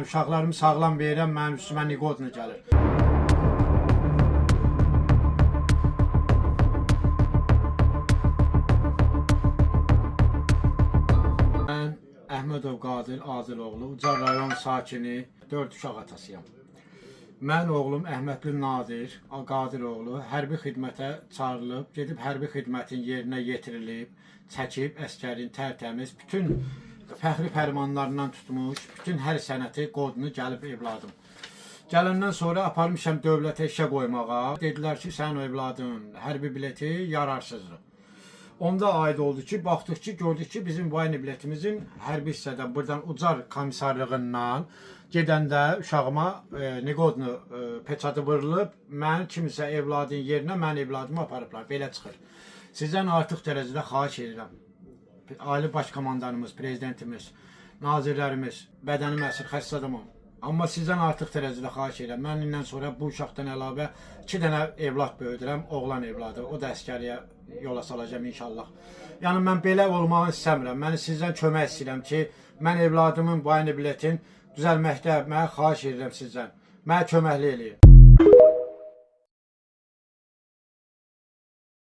Mən uşaqlarımı sağlam verirəm, mənim üstümə niqodla gəlir. Mən Əhmədov Qadir Aziloğlu, Ucar rayon sakini, 4 uşaq atasıyam. Mən oğlum Əhmədli Nadir Qadiroğlu hərbi xidmətə çağırılıb, gedib hərbi xidmətin yerinə yetirilib, çəkib əskərin tərtəmiz, bütün fəxri fərmanlarından tutmuş, bütün hər sənəti qodunu gəlib evladım. Gələndən sonra aparmışam dövlətə işə qoymağa. Dedilər ki, sən evladın hərbi bileti yararsızdır. Onda aid oldu ki, baxdıq ki, gördük ki, bizim vayni biletimizin hərbi hissədən, buradan Ucar komissarlığından gedəndə uşağıma niqodunu peçatı vurulub, mən kimisə evladın yerinə mən evladımı aparıblar, belə çıxır. Sizdən artıq dərəcədə xahiş edirəm. Ali baş komandanımız, prezidentimiz, nazirlərimiz, bədənim əsir, xəstə adamım. Amma sizdən artıq dərəcədə xahiş edirəm. Mən indən sonra bu uşaqdan əlavə 2 dənə evlad böyüdürəm, oğlan evladı. O da əskəriyə yola salacağım inşallah. Yəni mən belə olmağı istəmirəm. Mən sizdən kömək istəyirəm ki, mən evladımın vayni biletin düzəlməkdə mənə xahiş edirəm sizdən. Mənə köməkli eləyin.